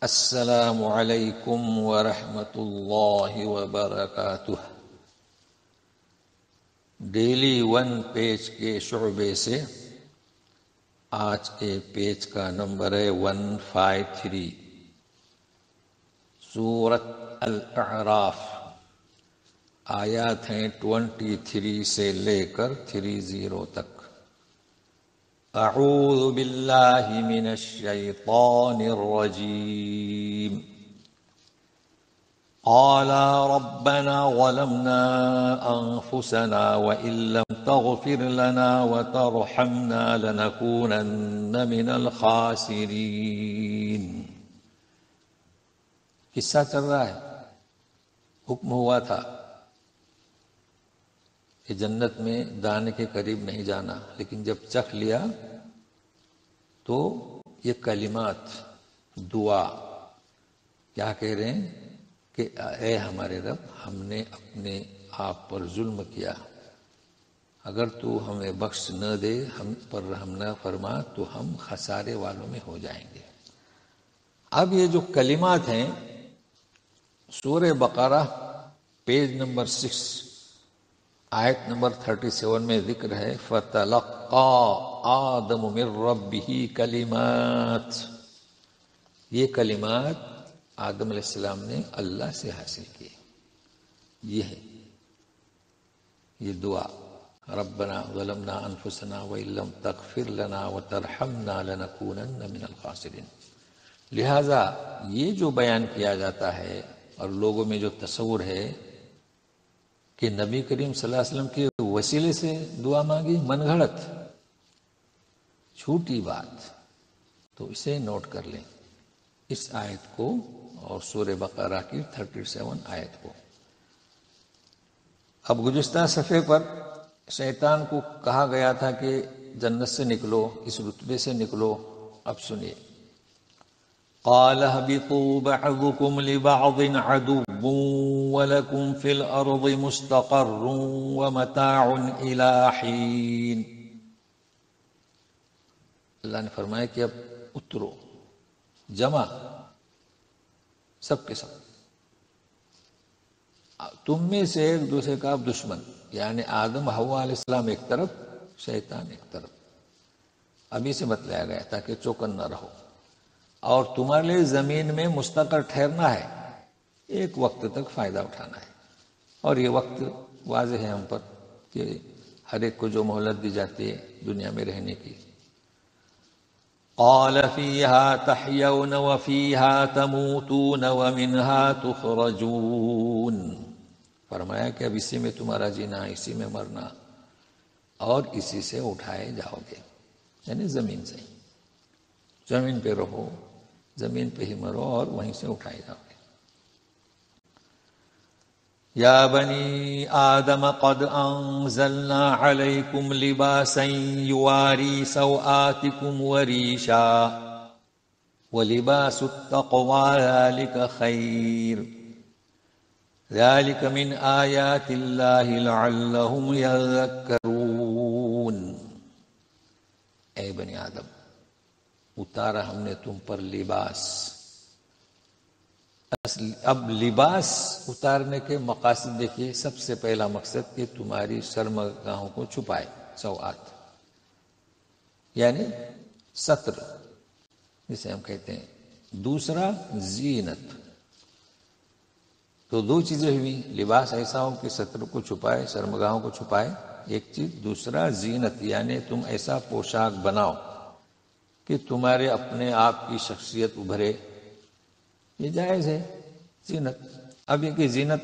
السلام علیکم ورحمۃ اللہ وبرکاتہ۔ ڈیلی ون پیج کے شعبے سے آج کے پیج کا نمبر ہے 153، سورۃ الاعراف، آیات ہیں 23 سے لے کر 30 تک۔ اعوذ باللہ من الشیطان الرجیم۔ قالا ربنا ظلمنا انفسنا وان لم تغفر لنا وترحمنا لنكونن من الخاسرین۔ قصہ چل رہا ہے، حکم ہوا تھا کہ جنت میں دانے کے قریب نہیں جانا، لیکن جب چکھ لیا تو یہ کلمات، دعا کیا کہہ رہے ہیں کہ اے ہمارے رب، ہم نے اپنے آپ پر ظلم کیا، اگر تو ہمیں بخش نہ دے، ہم پر رحم نہ فرما تو ہم خسارے والوں میں ہو جائیں گے۔ اب یہ جو کلمات ہیں سورہ بقرہ پیج نمبر 6 آیت نمبر 37 میں ذکر ہے فَتَلَقَّى آدَمُ مِن رَبِّهِ کلمات۔ یہ کلمات آدم علیہ السلام نے اللہ سے حاصل کیے۔ یہ ہے یہ دعا، ربنا ظلمنا انفسنا وان لم تغفر لنا وترحمنا لنكونن من الخاسرین۔ لہذا یہ جو بیان کیا جاتا ہے اور لوگوں میں جو تصور ہے کہ نبی کریم صلی اللہ علیہ وسلم کے وسیلے سے دعا مانگی، من گھڑت، چھوٹی بات، تو اسے نوٹ کر لیں، اس آیت کو اور سورہ بقرہ کی 37 آیت کو۔ اب گزشتہ صفحے پر شیطان کو کہا گیا تھا کہ جنت سے نکلو، اس رتبے سے نکلو۔ اب سنیے، قال اهبطوا بعضكم لبعض عدو ولكم في الأرض مستقر ومتاع إلى حين۔ اللہ نے فرمایا کہ اب اترو، جمع سب کے سب، تم میں سے ایک دوسرے کا دشمن، یعنی آدم حوا علیہ السلام ایک طرف، شیطان ایک طرف، ابھی سے بتلایا گیا تاکہ چوکن نہ رہو، اور تمہارے لیے زمین میں مستقر ٹھہرنا ہے، ایک وقت تک فائدہ اٹھانا ہے، اور یہ وقت واضح ہے ہم پر کہ ہر ایک کو جو مہلت دی جاتی ہے دنیا میں رہنے کی۔ قال فيها تحيون وفيها تموتون ومنها تخرجون۔ فرمایا کہ اب اسی میں تمہارا جینا، اسی میں مرنا، اور اسی سے اٹھائے جاؤ گے، یعنی زمین سے، زمین پہ رہو، زمین پہ ہی مرو اور وہیں سے اٹھائے جاؤ گے۔ یا بنی آدم قد انزلنا علیکم لباسا یواری سوآتکم وریشا ولباس التقوی ذلک خیر ذلک من آیات اللہ لعلہم یذکرون۔ اے بنی آدم، اتارا ہم نے تم پر لباس۔ اب لباس اتارنے کے مقاصد دیکھیے، سب سے پہلا مقصد کہ تمہاری شرمگاہوں کو چھپائے، سوآت یعنی ستر جسے ہم کہتے ہیں، دوسرا زینت۔ تو دو چیزیں ہوئی، لباس ایسا ہو کہ ستر کو چھپائے، شرمگاہوں کو چھپائے، ایک چیز، دوسرا زینت، یعنی تم ایسا پوشاک بناؤ کہ تمہارے اپنے آپ کی شخصیت ابھرے، یہ جائز ہے زینت۔ اب یہ کہ زینت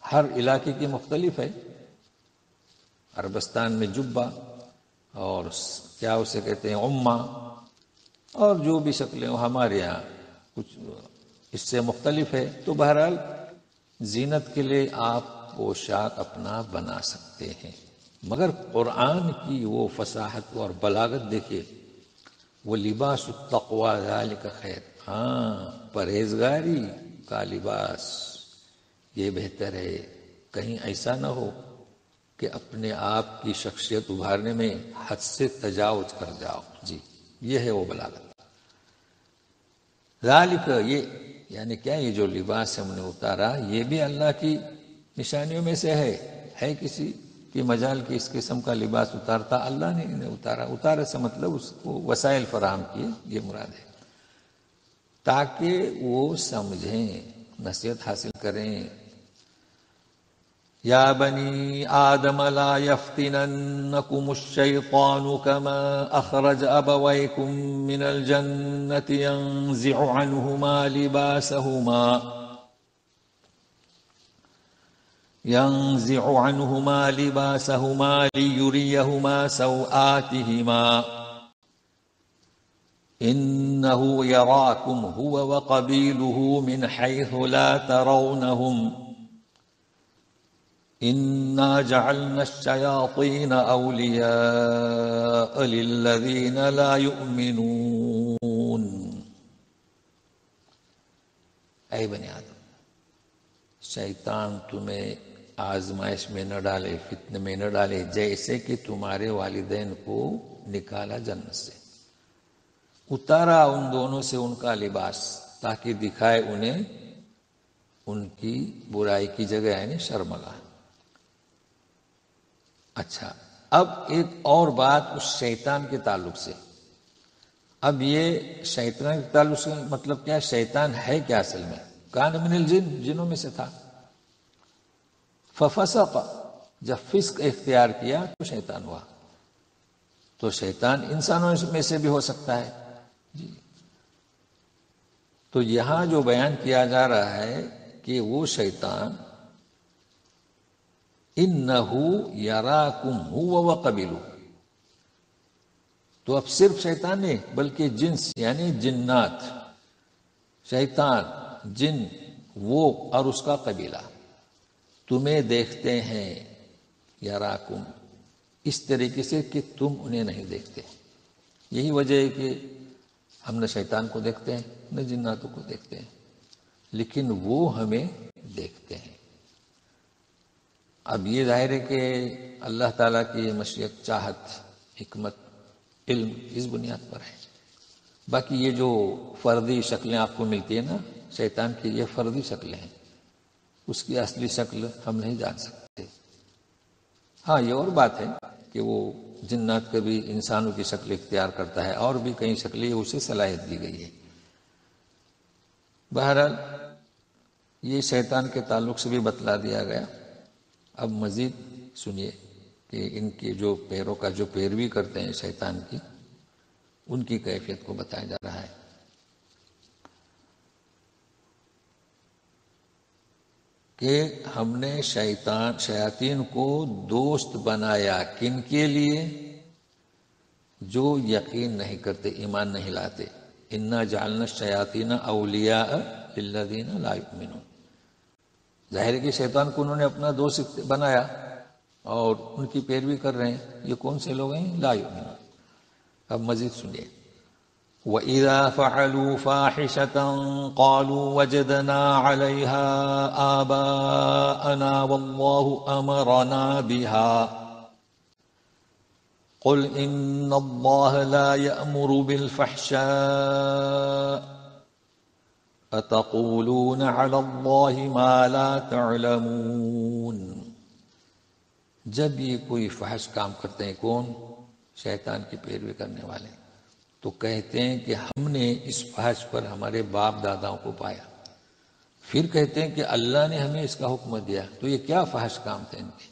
ہر علاقے کی مختلف ہے، عربستان میں جبہ، اور کیا اسے کہتے ہیں عمہ، اور جو بھی شکلیں ہوں، ہمارے یہاں کچھ اس سے مختلف ہے۔ تو بہرحال زینت کے لیے آپ پوشاک اپنا بنا سکتے ہیں، مگر قرآن کی وہ فصاحت اور بلاغت دیکھیے، وہ لباس التقوی ذالک خیر، ہاں، پرہیزگاری کا لباس یہ بہتر ہے۔ کہیں ایسا نہ ہو کہ اپنے آپ کی شخصیت ابھارنے میں حد سے تجاوز کر جاؤ۔ جی، یہ ہے وہ بلاغت۔ ذالک یہ یعنی کیا، یہ جو لباس ہم نے اتارا یہ بھی اللہ کی نشانیوں میں سے ہے کسی کی مجال کی اس قسم کا لباس اتارتا؟ اللہ نے انہیں اتارا سے مطلب اس کو وسائل فراہم کیے، یہ مراد ہے، تاکہ وہ سمجھیں، نصیحت حاصل کریں۔ یا بنی آدم لا یفتننکم الشیطان کما اخرج ابویکم من الجنة ینزع عنہما لباسہما لیریہما سوآتہما انہ یراکم هو وقبیلہ من حیث لا ترونہم انا جعلنا الشیاطین اولیاء للذین لا یؤمنون۔ اے بنی آدم، شیطان تمہیں آزمائش میں نہ ڈالے، فتنے میں نہ ڈالے، جیسے کہ تمہارے والدین کو نکالا جنت سے، اتارا ان دونوں سے ان کا لباس تاکہ دکھائے انہیں ان کی برائی کی جگہ یعنی شرمگاہ۔ اچھا، اب ایک اور بات اس شیطان کے تعلق سے۔ اب یہ شیطان کے تعلق سے مطلب کیا، شیطان ہے کیا اصل میں؟ کان من الجن، جنوں میں سے تھا۔ ففسق، جب فسق اختیار کیا تو شیطان ہوا، تو شیطان انسانوں میں سے بھی ہو سکتا ہے جی۔ تو یہاں جو بیان کیا جا رہا ہے کہ وہ شیطان انہو یراکم ہوا وقبیلہ، تو اب صرف شیطان نہیں بلکہ جنس یعنی جنات، شیطان، جن، وہ اور اس کا قبیلہ تمہیں دیکھتے ہیں، یراکم، اس طریقے سے کہ تم انہیں نہیں دیکھتے۔ یہی وجہ ہے کہ ہم نہ شیطان کو دیکھتے ہیں نہ جناتوں کو دیکھتے ہیں، لیکن وہ ہمیں دیکھتے ہیں۔ اب یہ ظاہر ہے کہ اللہ تعالیٰ کی مشیت، چاہت، حکمت، علم اس بنیاد پر ہے۔ باقی یہ جو فردی شکلیں آپ کو ملتی ہیں نا شیطان کی، یہ فردی شکلیں ہیں، اس کی اصلی شکل ہم نہیں جان سکتے۔ ہاں یہ اور بات ہے کہ وہ جنات کا بھی انسانوں کی شکل اختیار کرتا ہے، اور بھی کئی شکلیں اسے صلاحیت دی گئی ہے۔ بہرحال یہ شیطان کے تعلق سے بھی بتلا دیا گیا۔ اب مزید سنیے کہ ان کے جو پیروں کا جو پیروی کرتے ہیں شیطان کی، ان کی کیفیت کو بتایا جا رہا ہے۔ کہ ہم نے شیاطین کو دوست بنایا، کن کے لیے؟ جو یقین نہیں کرتے، ایمان نہیں لاتے۔ انا جعلنا الشیاطین اولیاء للذین لا یؤمنون، ظاہر ہے کہ شیطان کو انہوں نے اپنا دوست بنایا اور ان کی پیروی کر رہے ہیں۔ یہ کون سے لوگ ہیں؟ لا یؤمنون۔ اب مزید سنیے۔ وَإِذَا فَعَلُوا فَاحِشَةً قَالُوا وَجَدْنَا عَلَيْهَا آبَاءَنَا وَاللَّهُ أَمَرَنَا بِهَا قُلْ إِنَّ اللَّهَ لَا يَأْمُرُ بِالْفَحْشَاءِ أَتَقُولُونَ عَلَى اللَّهِ مَا لَا تَعْلَمُونَ۔ جب یہ کوئی فحش کام کرتے ہیں، کون؟ شیطان کی پیروی کرنے والے، تو کہتے ہیں کہ ہم نے اس فحش پر ہمارے باپ داداؤں کو پایا، پھر کہتے ہیں کہ اللہ نے ہمیں اس کا حکم دیا، تو یہ کیا فحش کام تھے ان کے،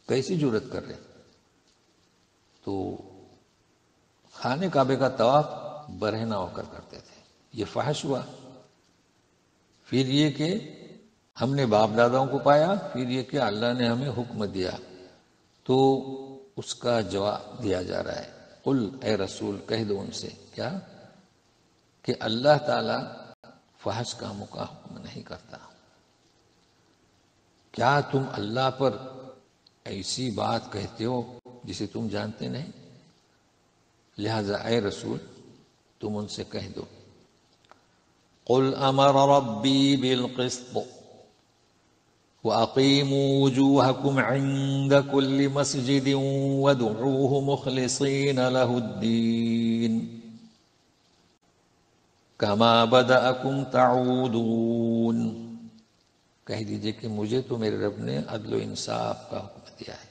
کیسی جرت کر رہے؟ تو خانے کعبے کا طواف برہنہ ہو کر کرتے تھے، یہ فحش ہوا۔ پھر یہ کہ ہم نے باپ داداؤں کو پایا، پھر یہ کہ اللہ نے ہمیں حکم دیا، تو اس کا جواب دیا جا رہا ہے۔ قل، اے رسول کہہ دو ان سے، کیا؟ کہ اللہ تعالی فحش کاموں کا حکم نہیں کرتا۔ کیا تم اللہ پر ایسی بات کہتے ہو جسے تم جانتے نہیں؟ لہذا اے رسول تم ان سے کہہ دو، قل امر ربی بالقسط وَأَقِيمُوا وُجُوهَكُمْ عِنْدَ كُلِّ مَسْجِدٍ وَادْعُوهُ مُخْلِصِينَ لَهُ الدِّينَ۔ کما بدأکم تعودون، کہہ دیجئے کہ مجھے تو میرے رب نے عدل و انصاف کا حکم دیا ہے.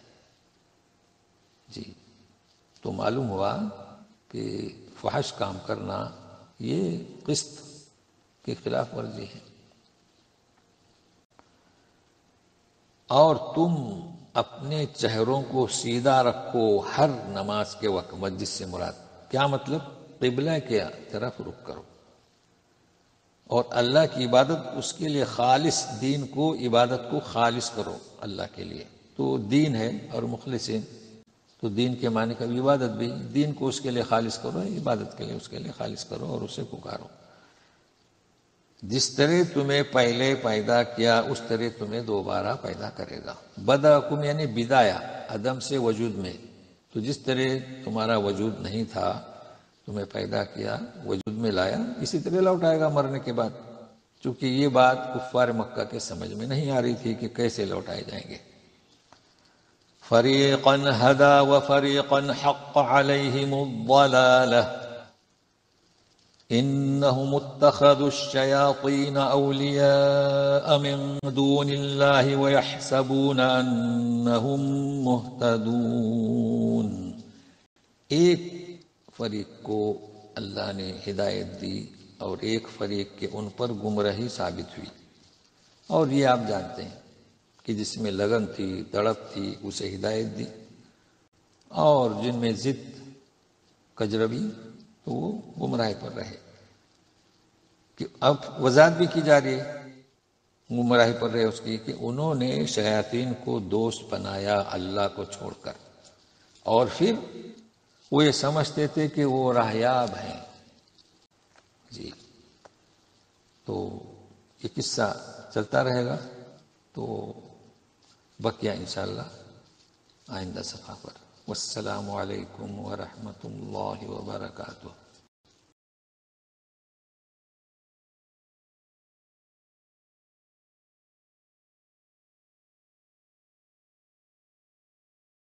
جی تو معلوم ہوا کہ فحش کام کرنا یہ قسط کی خلاف ورزی ہے. اور تم اپنے چہروں کو سیدھا رکھو ہر نماز کے وقت. مسجد سے مراد کیا مطلب؟ قبلہ کے طرف رخ کرو اور اللہ کی عبادت اس کے لیے خالص، دین کو، عبادت کو خالص کرو اللہ کے لیے. تو دین ہے اور مخلصین، تو دین کے معنی کا بھی عبادت بھی، دین کو اس کے لیے خالص کرو، عبادت کے لیے اس کے لیے خالص کرو اور اسے پکارو. جس طرح تمہیں پہلے پیدا کیا اس طرح تمہیں دوبارہ پیدا کرے گا. بدأکم یعنی بدایا، عدم سے وجود میں. تو جس طرح تمہارا وجود نہیں تھا تمہیں پیدا کیا، وجود میں لایا، اسی طرح لوٹائے گا مرنے کے بعد. چونکہ یہ بات کفار مکہ کے سمجھ میں نہیں آ رہی تھی کہ کیسے لوٹائے جائیں گے. فریقا ہدی وفریقا حق علیہم الضلالہ انہم اتخذوا الشیاطین اولیاء من دون اللہ ویحسبون انہم مہتدون. ایک فریق کو اللہ نے ہدایت دی اور ایک فریق کے ان پر گمراہی ثابت ہوئی. اور یہ آپ جانتے ہیں کہ جس میں لگن تھی، تڑپ تھی، اسے ہدایت دی، اور جن میں ضد کجربی تو وہ گمراہی پر رہے. کہ اب وضاحت بھی کی جا رہی ہے گمراہی پر رہے اس کی، کہ انہوں نے شیاطین کو دوست بنایا اللہ کو چھوڑ کر، اور پھر وہ یہ سمجھتے تھے کہ وہ راہیاب ہیں. جی تو یہ قصہ چلتا رہے گا، تو بقیہ انشاءاللہ آئندہ صفحہ پر. والسلام علیکم ورحمۃ اللہ وبرکاتہ.